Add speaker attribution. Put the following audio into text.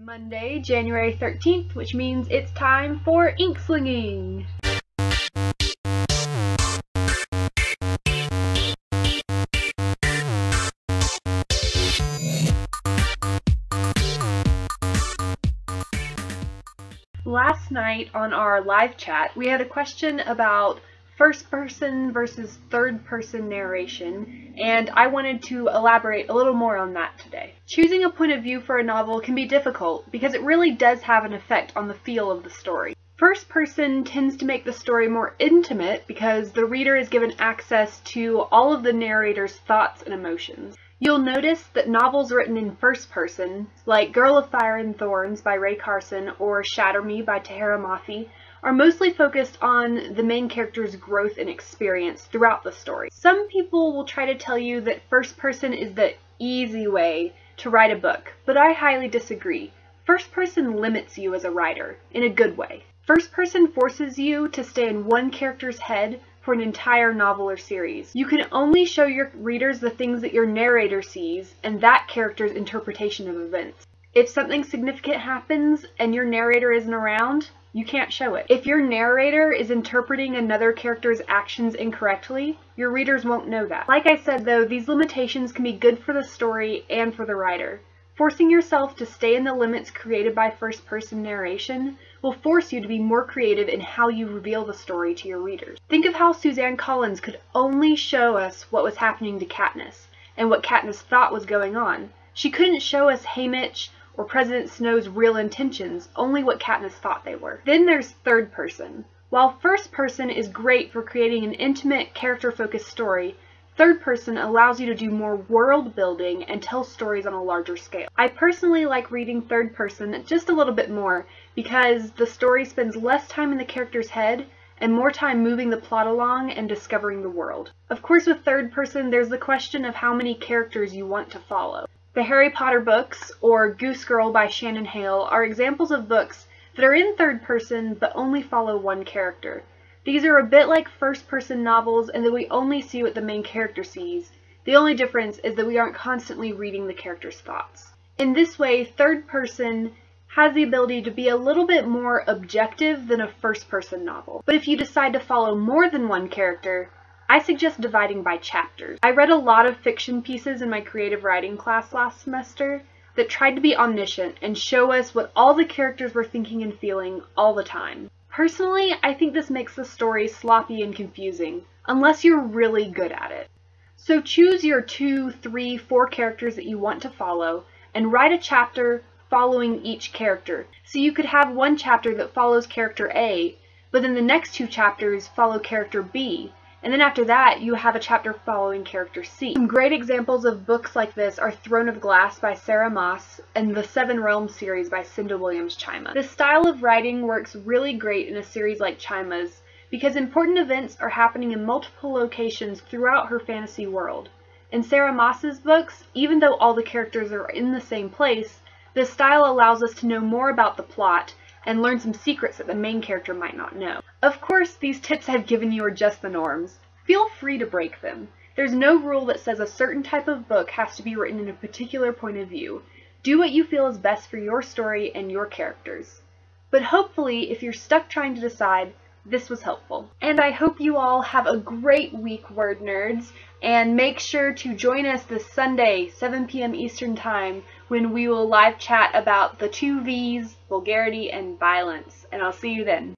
Speaker 1: Monday, January 13th, which means it's time for ink slinging. Last night on our live chat, we had a question about first person versus third person narration, and I wanted to elaborate a little more on that today. Choosing a point of view for a novel can be difficult because it really does have an effect on the feel of the story. First person tends to make the story more intimate because the reader is given access to all of the narrator's thoughts and emotions. You'll notice that novels written in first person, like Girl of Fire and Thorns by Carson or Shatter by Tahereh Mafi, are mostly focused on the main character's growth and experience throughout the story. Some people will try to tell you that first person is the easy way to write a book, but I highly disagree. First person limits you as a writer, in a good way. First person forces you to stay in one character's head for an entire novel or series. You can only show your readers the things that your narrator sees and that character's interpretation of events. If something significant happens and your narrator isn't around, you can't show it. If your narrator is interpreting another character's actions incorrectly, your readers won't know that. Like I said though, these limitations can be good for the story and for the writer. Forcing yourself to stay in the limits created by first-person narration will force you to be more creative in how you reveal the story to your readers. Think of how Suzanne Collins could only show us what was happening to Katniss, and what Katniss thought was going on. She couldn't show us Haymitch or President Snow's real intentions, only what Katniss thought they were. Then there's third person. While first person is great for creating an intimate, character-focused story, third person allows you to do more world building and tell stories on a larger scale. I personally like reading third person just a little bit more because the story spends less time in the character's head and more time moving the plot along and discovering the world. Of course, with third person, there's the question of how many characters you want to follow. The Harry Potter books, or Goose Girl by Shannon Hale, are examples of books that are in third person but only follow one character. These are a bit like first-person novels in that we only see what the main character sees. The only difference is that we aren't constantly reading the character's thoughts. In this way, third person has the ability to be a little bit more objective than a first-person novel. But if you decide to follow more than one character, I suggest dividing by chapters. I read a lot of fiction pieces in my creative writing class last semester that tried to be omniscient and show us what all the characters were thinking and feeling all the time. Personally, I think this makes the story sloppy and confusing, unless you're really good at it. So choose your 2, 3, 4 characters that you want to follow, and write a chapter following each character. So you could have one chapter that follows character A, but then the next 2 chapters follow character B, and then after that you have a chapter following character C. Some great examples of books like this are Throne of Glass by Maas and the Seven Realms series by Cinda Williams Chima. This style of writing works really great in a series like Chima's because important events are happening in multiple locations throughout her fantasy world. In Maas's books, even though all the characters are in the same place, this style allows us to know more about the plot and learn some secrets that the main character might not know. Of course, these tips I've given you are just the norms. Feel free to break them. There's no rule that says a certain type of book has to be written in a particular point of view. Do what you feel is best for your story and your characters. But hopefully, if you're stuck trying to decide, this was helpful. And I hope you all have a great week, Word Nerds, and make sure to join us this Sunday, 7 p.m. Eastern Time, when we will live chat about the 2 V's, vulgarity and violence. And I'll see you then.